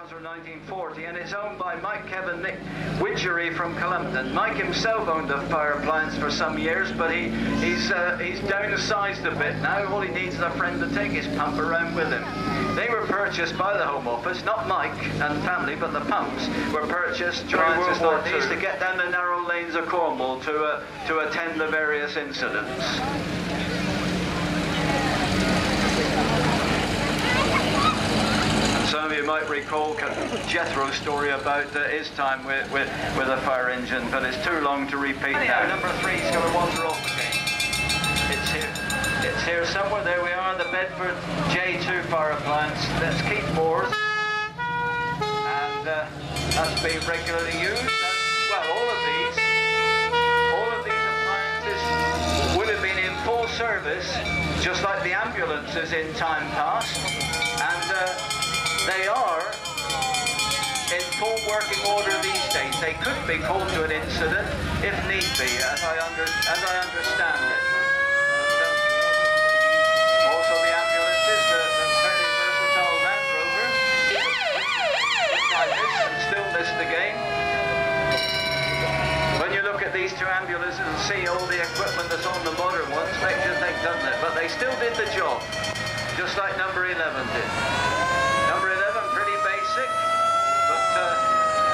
Mauser 1940, and it's owned by Mike Kevin Nick Widgery from Columpton. Mike himself owned a fire appliance for some years, but he's downsized a bit now. All he needs is a friend to take his pump around with him. They were purchased by the Home Office, not Mike and family, but the pumps were purchased during World War II to get down the narrow lanes of Cornwall to attend the various incidents. Some of you might recall Jethro's story about his time with a fire engine, but it's too long to repeat now. Number 3's going to wander off again. It's here somewhere. There we are, the Bedford J2 fire appliance. That's Keith Moore's, and that's being regularly used. Well, all of these appliances would have been in full service, just like the ambulances in time past, and they are in full working order these days. They could be called to an incident if need be, as I understand it. Also the ambulances, the fairly versatile Land Rover, like this and still miss the game. When you look at these two ambulances and see all the equipment that's on the modern ones, makes you think, doesn't it? But they still did the job, just like number 11 did. Number 11, pretty basic, but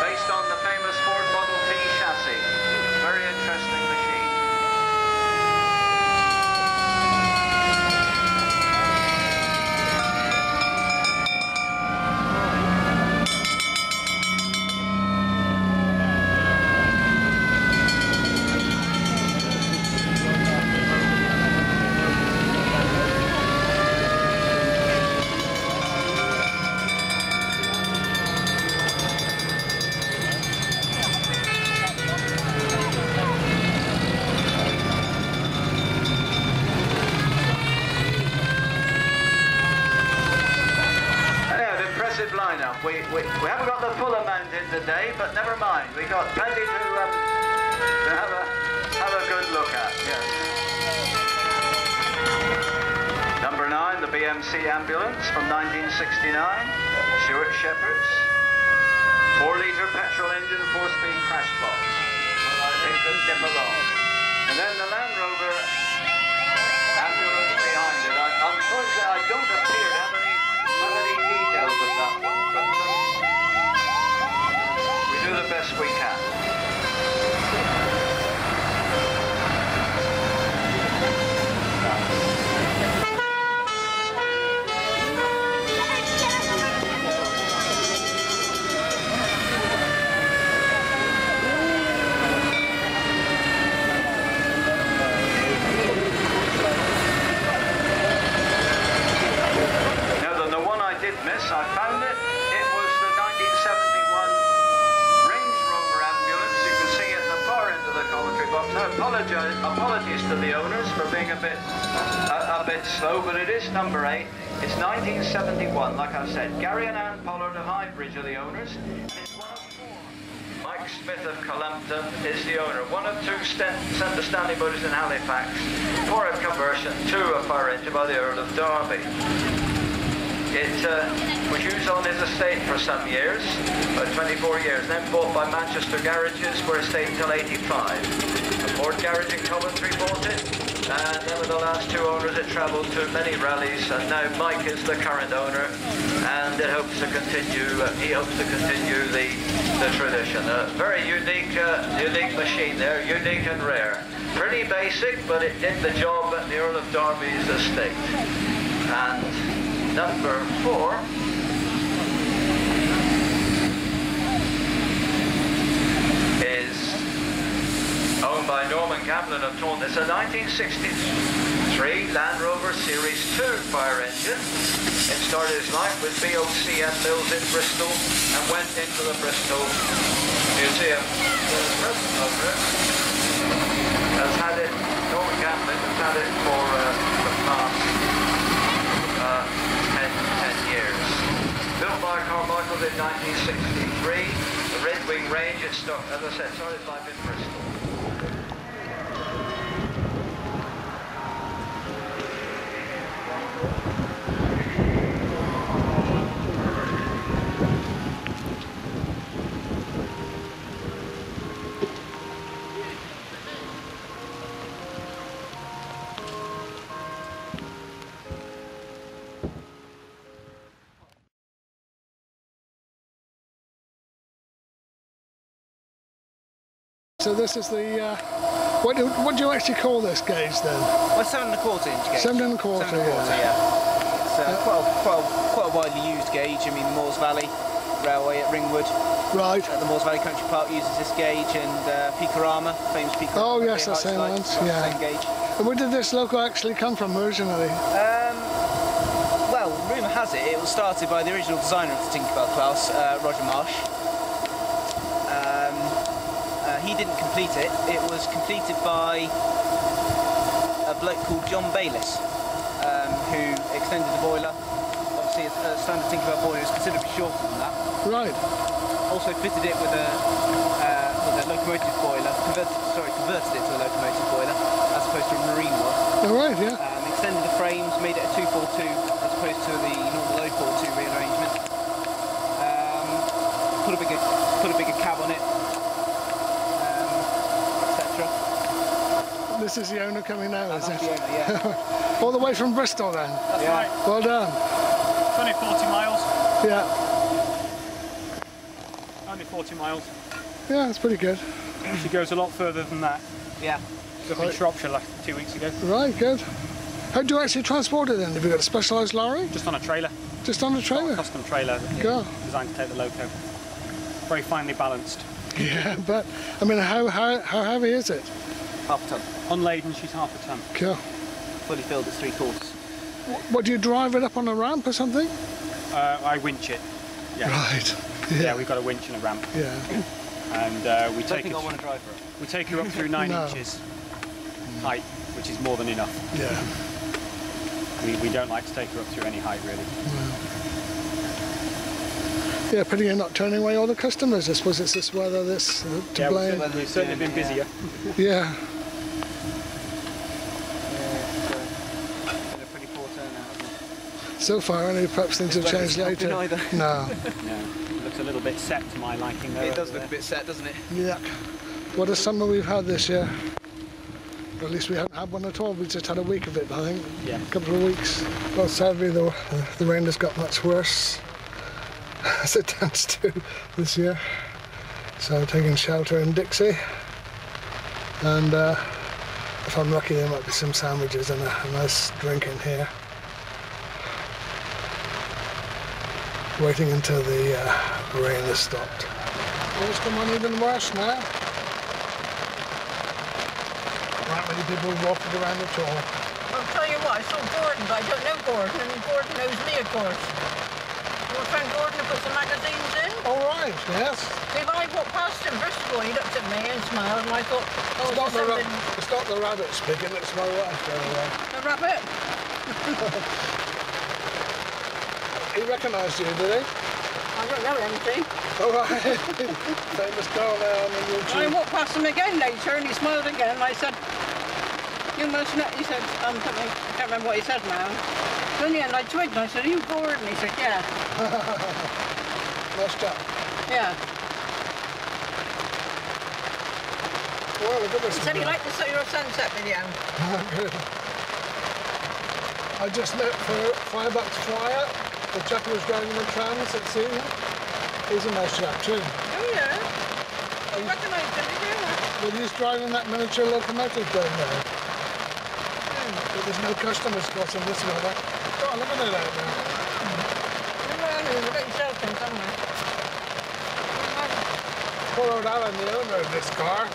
based on the famous Ford Model T chassis. Very interesting machine. We haven't got the full amount in today, but never mind. We got plenty to have a good look at. Yes. Number 9, the BMC ambulance from 1969, Stuart Shepherd's, 4-litre petrol engine, 4-speed crash box. It could dip along. And then the Land Rover ambulance behind it. Unfortunately, I don't appear to have any details with that one, but we do the best we can. I found it. It was the 1971 Range Rover ambulance. You can see at the far end of the commentary box. I apologies to the owners for being a bit slow, but it is number 8. It's 1971, like I said. Gary and Ann Pollard of Highbridge are the owners. And it's one of 4. Mike Smith of Columpton is the owner. One of 2 centre standing motors in Halifax. 4 a conversion, 2 a fire engine by the Earl of Derby. It was used on his estate for some years, about 24 years, then bought by Manchester Garages, where it stayed until 85. The Ford Garage in Coventry bought it, and then with the last 2 owners it travelled to many rallies, and now Mike is the current owner, and it hopes to continue, he hopes to continue the tradition. A very unique machine there, unique and rare. Pretty basic, but it did the job at the Earl of Derby's estate. And number 4 is owned by Norman Gamblin of Taunton. It's a 1963 Land Rover Series 2 fire engine. It started its life with BOCM Mills in Bristol and went into the Bristol Museum. The present owner has had it, Norman Gamblin has had it for the past 10 years. Built by Carmichael in 1963, the Red Wing range, it started, as I said, started life in Bristol. So this is the, what do you actually call this gauge then? Well, 7 1/4 inch gauge. 7 1/4, 7 1/4, yeah. It's quite a widely used gauge. I mean, the Moors Valley Railway at Ringwood. Right. The Moors Valley Country Park uses this gauge, and Picorama, famous Picorama. Oh yes, that's the same one. Yeah. Same gauge. And where did this loco actually come from originally? Well, rumour has it was started by the original designer of the Tinkerbell class, Roger Marsh. He didn't complete it. It was completed by a bloke called John Bayliss, who extended the boiler. Obviously, a standard Tinkerbell boiler is considerably shorter than that. Right. Also fitted it with a locomotive boiler, converted it to a locomotive boiler, as opposed to a marine one. All right, yeah. Extended the frames, made it a 242 as opposed to the normal 042 rearrangement. Put a bigger cab on it, etc. This is the owner coming now, is it? The owner, yeah. All the way from Bristol then? That's right. Well done. It's only 40 miles. Yeah. Only 40 miles. Yeah, that's pretty good. She goes a lot further than that. Yeah. Up in Shropshire like 2 weeks ago. Right, good. How do you actually transport it then? Have you got a specialised lorry? Just on a trailer. Just on a trailer? Custom trailer. Go. Designed to take the loco. Very finely balanced. Yeah, but I mean, how heavy is it? Half a tonne. Unladen, she's half a tonne. Cool. Fully filled at 3/4. What, do you drive it up on a ramp or something? I winch it. Yeah. Right. Yeah, we've got a winch and a ramp. Yeah. And we I take think it. I want to drive her. We take her up through 9 No. inches height, which is more than enough. Yeah. We don't like to take her up through any height really. Yeah, pity you're not turning away all the customers. I suppose it's this weather that's to blame. We've certainly been busier. Yeah. Been a pretty poor turnout, hasn't it? So far, only perhaps things have changed later. No. No, it looks a little bit set to my liking though. It does look a bit set, doesn't it? Yuck. What a summer we've had this year. Or at least we haven't had one at all. We just had a week of it, I think. Yeah. A couple of weeks. Well, sadly, the rain has got much worse, as it tends to this year. So I'm taking shelter in Dixie. And if I'm lucky, there might be some sandwiches and a nice drink in here. Waiting until the rain has stopped. It's come on even worse now. Not many people walking around at all. I'll tell you what, I saw Gordon, but I don't know Gordon, and Gordon knows me, of course. Your friend Gordon who put some magazines in. All right, yes. If I walked past him, first of all, he looked at me and smiled, and I thought, oh, It's not the rabbit speaking, it's my wife. A rabbit? He recognised you, did he? I don't know anything. All right. Famous girl there on the YouTube. I walked past him again later, and he smiled again, and I said, you must know, he said, something, I can't remember what he said now. So in the end, I twigged, and I said, are you Gordon? He said, yeah. Nice chap. Yeah. Well, look at this. He said he liked to see your sunset video. Good. I just met for Firebucks Flyer, the chap who was driving the trams at sea. He's a nice chap too. Oh yeah. I recognise him, did you? Well, he's driving that miniature locomotive down there. But there's no customers crossing this weather. God, look at it out there. There's a bit of shelter somewhere. Poor old Alan, the owner of this car,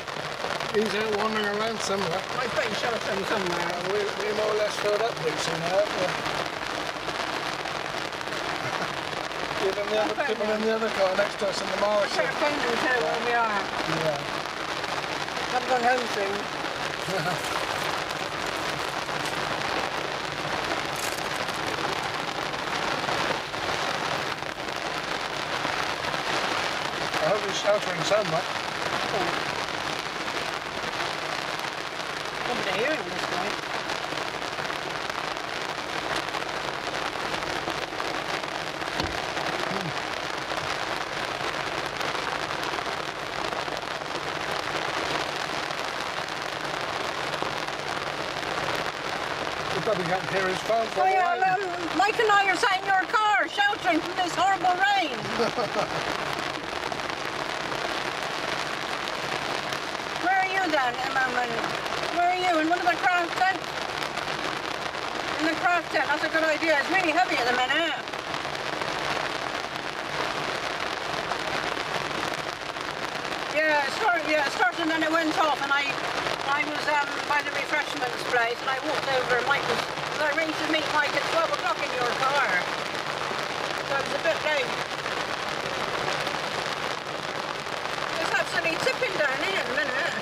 he's out wandering around somewhere. I bet you shelter somewhere. We more or less filled up Dixie now. Even the other people in the other car next to us in the I Morrison. better phone them and tell where we are. Yeah. I'm going home soon. I hope he's sheltering somewhere. Nobody hearing this night. You probably can't hear his phone for Oh a yeah, while. Mike and I are sat in your car sheltering from this horrible rain. low down at the moment. Where are you? In one of the craft tents? In the craft tent, that's a good idea. It's really heavy at the minute. Yeah, it started and then it went off, and I was by the refreshments place, and I walked over, and Mike was, I arranged to meet Mike at 12 o'clock in your car. So I was a bit late. It's absolutely tipping down here in a minute.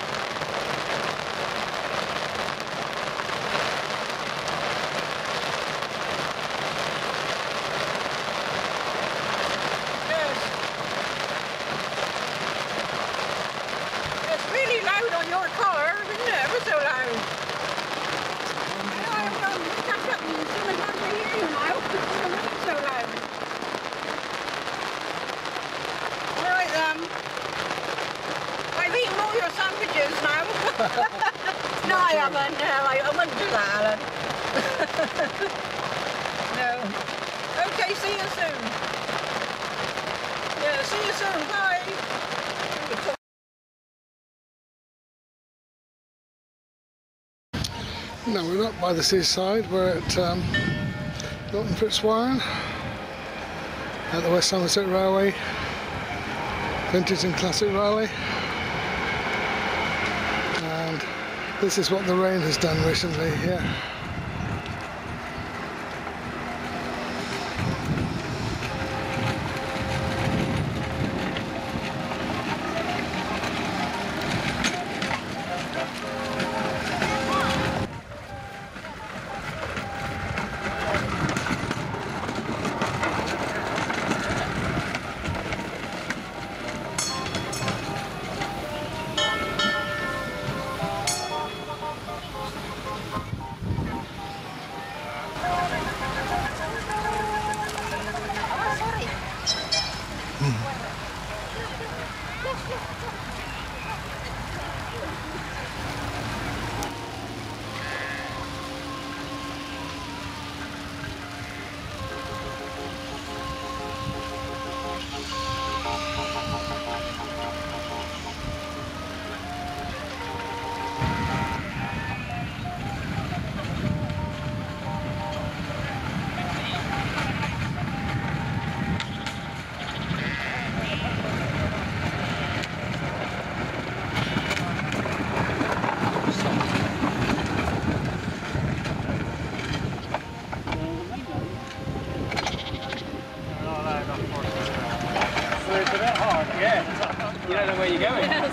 Yes. It's really loud on your car, isn't it? Ever so loud. I'm going to catch up with you soon as I can hear you now. It's so loud. Alright then. I've eaten all your sandwiches now. No, I haven't. No, I wouldn't do that, Alan. No. Okay, see you soon. Yeah, see you soon. Bye. No, we're not by the seaside, we're at Norton Fitzwarren at the West Somerset Railway, Vintage and Classic Rally, and this is what the rain has done recently here. You don't know where you're going. Yes.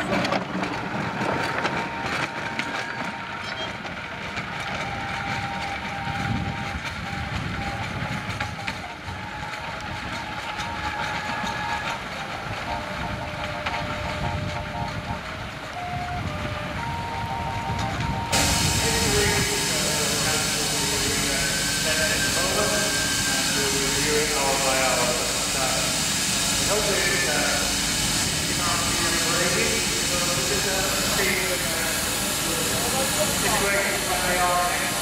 Situations when they are